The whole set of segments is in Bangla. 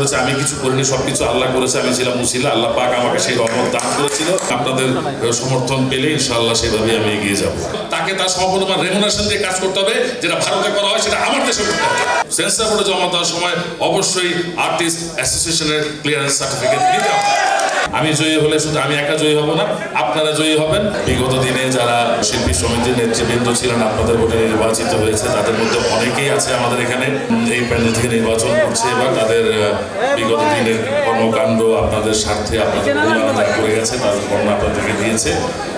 করেছে, আমি কিছু করিনি, সবকিছু আল্লাহ করেছে, আমি ছিলাম মুসিলা। আল্লাহ পাক আমাকে সেই রহমত দান করেছিল। আপনাদের সমর্থন পেলে ইনশাআল্লাহ সেভাবে আমি এগিয়ে যাব। তাকে তার সম্পূর্ণ রেমুনারেশন দিয়ে কাজ করতে হবে, যেটা ভারতে করা হয় সেটা আমার দেশে করতে হবে। সেন্সর বোর্ডে জমা দেওয়ার সময় অবশ্যই আর্টিস্ট অ্যাসোসিয়েশনের ক্লিয়ারেন্স সার্টিফিকেট দিতে হবে। আমি জয়ী হলে শুধু আমি একা জয়ী হব না, আপনারা জয়ী হবেন। বিগত দিনে যারা শিল্পী সমিতির নেতৃবৃন্দ ছিলেন, আপনাদের ভোটে নির্বাচিত হয়েছে, তাদের মধ্যে অনেকেই আছে আমাদের এখানে এই প্যানেল থেকে নির্বাচন করছে এবং তাদের বিগত দিনের কর্মকাণ্ড আপনাদের স্বার্থে আপনাদের মূল্যায়ন করে গেছে, তাদের বর্ণনা আপনাদেরকে দিয়েছে।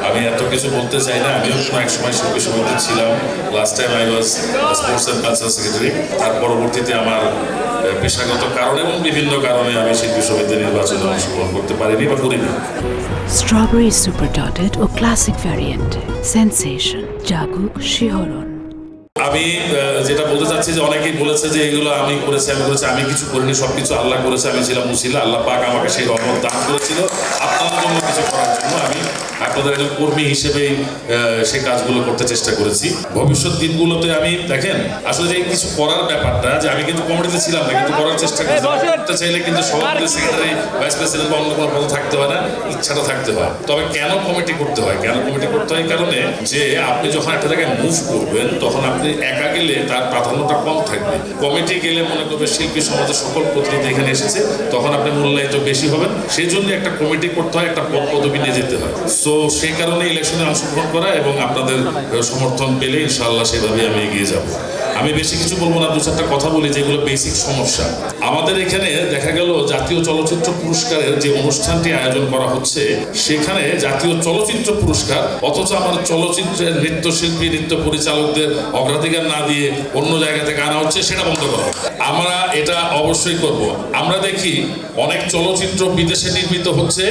আমি এত কিছু বলতে চাই না। আমিও কোনো এক সময় শিল্পী সমিতি ছিলাম। Last time I was sports and culture secretary. তার পরবর্তীতে আমার পেশাগত কারণে এবং বিভিন্ন কারণে আমি শিল্পী সমিতির নির্বাচনে অংশগ্রহণ করতে পারিনি বা করিনি। স্ট্রবেরি সুপার ডটেড ও ক্লাসিক ভ্যারিয়েন্ট সেন্সেশন জাগুক শিহরণ। আমি যেটা বলতে চাচ্ছি যে অনেকেই বলেছে যে এগুলো আমি করেছি, আমি কিছু করিনি, সবকিছু আল্লাহ করেছে, আমি ছিলাম মুসিলা। আল্লাহ পাক আমাকে সেই রহমত দান করেছিল আপনাদের জন্য কিছু করার জন্য। আমি আপনাদের একজন কর্মী হিসেবেই সেই কাজগুলো করতে চেষ্টা করেছি। ভবিষ্যৎ দিনগুলোতে আমি দেখেন আসলে যে কিছু করার ব্যাপারটা, যে আমি কিন্তু কমিটিতে ছিলাম না, কিন্তু করার চেষ্টা করতে চাইলে কিন্তু সভাপতি, সেক্রেটারি, ভাইস প্রেসিডেন্ট বা অন্য কোনো পদ থাকতে হয় না, ইচ্ছাটা থাকতে হয়। তবে কেন কমিটি করতে হয়? কেন কমিটি করতে হয়? কারণে যে আপনি যখন একটা জায়গায় মুভ করবেন তখন আপনি একা গেলে তার প্রাধান্যটা কম থাকবে। কমিটি গেলে মনে করবে শিল্পী সমাজের সকল প্রতিনিধি এখানে এসেছে, তখন আপনি মূল্যায়িত বেশি হবেন। সেই জন্য একটা কমিটি করতে হয়, একটা পদ পদবি নিয়ে যেতে হয়। সো সেই কারণে ইলেকশনে অংশগ্রহণ করা এবং আপনাদের সমর্থন পেলে ইনশাআল্লাহ সেভাবে আমি এগিয়ে যাব। আমি বেশি কিছু বলবো না, দু চারটা কথা বলি যেগুলো বেসিক সমস্যা। আমাদের এখানে দেখা গেল জাতীয় চলচ্চিত্র পুরস্কারের যে অনুষ্ঠানটি আয়োজন করা হচ্ছে, সেখানে জাতীয় চলচ্চিত্র পুরস্কার, অথচ আমার চলচ্চিত্রের নৃত্যশিল্পী, নৃত্য পরিচালকদের অগ্রাধিকার না দিয়ে অন্য জায়গা থেকে আনা হচ্ছে, সেটা বন্ধ করা। আমরা এটা অবশ্যই করব। আমরা দেখি অনেক চলচ্চিত্র বিদেশে নির্মিত হচ্ছে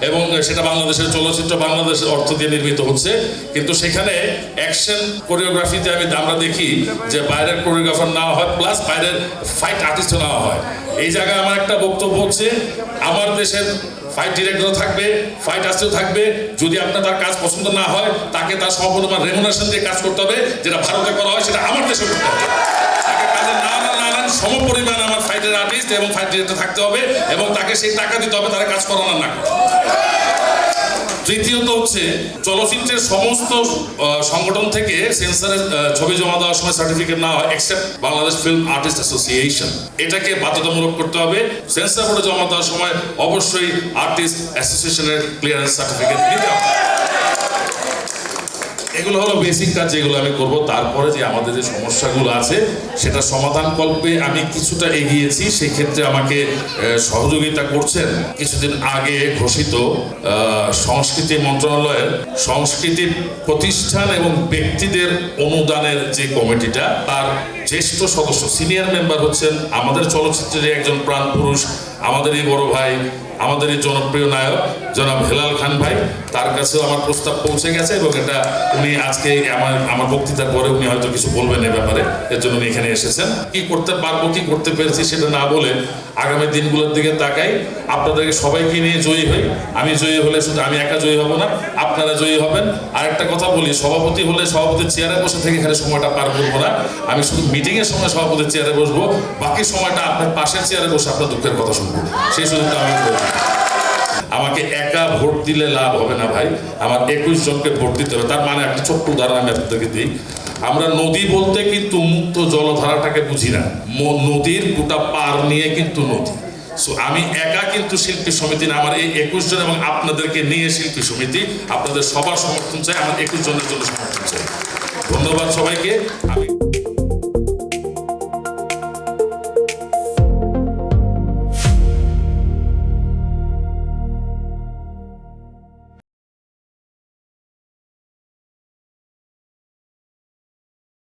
এবং সেটা বাংলাদেশের চলচ্চিত্র বাংলাদেশের অর্থ দিয়ে নির্মিত হচ্ছে, কিন্তু সেখানে অ্যাকশন কোরিওগ্রাফিতে আমরা দেখি যে বাইরের কোরিওগ্রাফার নেওয়া হয়, প্লাস বাইরের ফাইট আর্টিস্টও নেওয়া হয়। এই জায়গায় আমার একটা বক্তব্য হচ্ছে, আমার দেশের ফাইট ডিরেক্টর থাকবে, ফাইট আর্টিস্টও থাকবে। যদি আপনার তার কাজ পছন্দ না হয়, তাকে তার সম্পূর্ণ রেমুনারেশন দিয়ে কাজ করতে হবে, যেটা ভারতে করা হয় সেটা আমার দেশে করতে হবে। তাকে কাজে না সমপরিমাণ আমার ফাইটের আর্টিস্ট এবং ফাইট ডিরেক্টর থাকতে হবে এবং তাকে সেই টাকা দিতে হবে, তারা কাজ করানো না। তৃতীয়ত হচ্ছে, চলচ্চিত্রের সমস্ত সংগঠন থেকে সেন্সরে ছবি জমা দেওয়ার সময় সার্টিফিকেট না হয়, except Bangladesh film artist association. এটাকে বাধ্যতামূলক করতে হবে। সেন্সর বোর্ডে জমা দেওয়ার সময় অবশ্যই আর্টিস্ট অ্যাসোসিয়েশনের ক্লিয়ারেন্স সার্টিফিকেট দিতে হবে। এগুলো হলো বেসিক কাজ যেগুলো আমি করব। তারপরে যে আমাদের যে সমস্যাগুলো আছে সেটা সমাধান কল্পে আমি কিছুটা এগিয়েছি। সেই ক্ষেত্রে আমাকে সহযোগিতা করছেন কিছুদিন আগে ঘোষিত সংস্কৃতি মন্ত্রণালয়ের সংস্কৃতি প্রতিষ্ঠান এবং ব্যক্তিদের অনুদানের যে কমিটিটা, তার জ্যেষ্ঠ সদস্য, সিনিয়র মেম্বার হচ্ছেন আমাদের চলচ্চিত্রের একজন প্রাণ পুরুষ, আমাদেরই বড় ভাই, আমাদেরই জনপ্রিয় নায়ক জনাব হেলাল খান ভাই। তার কাছেও আমার প্রস্তাব পৌঁছে গেছে এবং এটা উনি আজকে আমার বক্তৃতার পরে উনি হয়তো কিছু বলবেন এ ব্যাপারে, এর জন্য উনি এখানে এসেছেন। কি করতে পারবো, কি করতে পেরেছি সেটা না বলে আগামী দিনগুলোর দিকে তাকাই, আপনাদেরকে সবাইকে নিয়ে জয়ী হই। আমি জয়ী হলে শুধু আমি একা জয়ী হব না, আপনারা জয়ী হবেন। আর একটা কথা বলি, সভাপতি হলে সভাপতির চেয়ারে বসে থেকে এখানে সময়টা পার করবো না। আমি শুধু মিটিংয়ের সময় সভাপতির চেয়ারে বসবো, বাকি সময়টা আপনার পাশের চেয়ারে বসে আপনার দুঃখের কথা শুনবো। সেই সুযোগটা আমি করবো। আমাকে একা ভোট দিলে লাভ হবে না ভাই, আমার 21 জনকে ভোট দিতে হবে। তার মানে একটা ছোট্ট উদাহরণ আমি আপনাদেরকে দিই। আমরা নদী বলতে কিন্তু মুক্ত জলধারাটাকে বুঝি না, নদীর গোটা পার নিয়ে কিন্তু নদী। সো আমি একা কিন্তু শিল্পী সমিতি না, আমার এই 21 জন এবং আপনাদেরকে নিয়ে শিল্পী সমিতি। আপনাদের সবার সমর্থন চাই, আমার 21 জনের জন্য সমর্থন চাই। ধন্যবাদ সবাইকে। আমি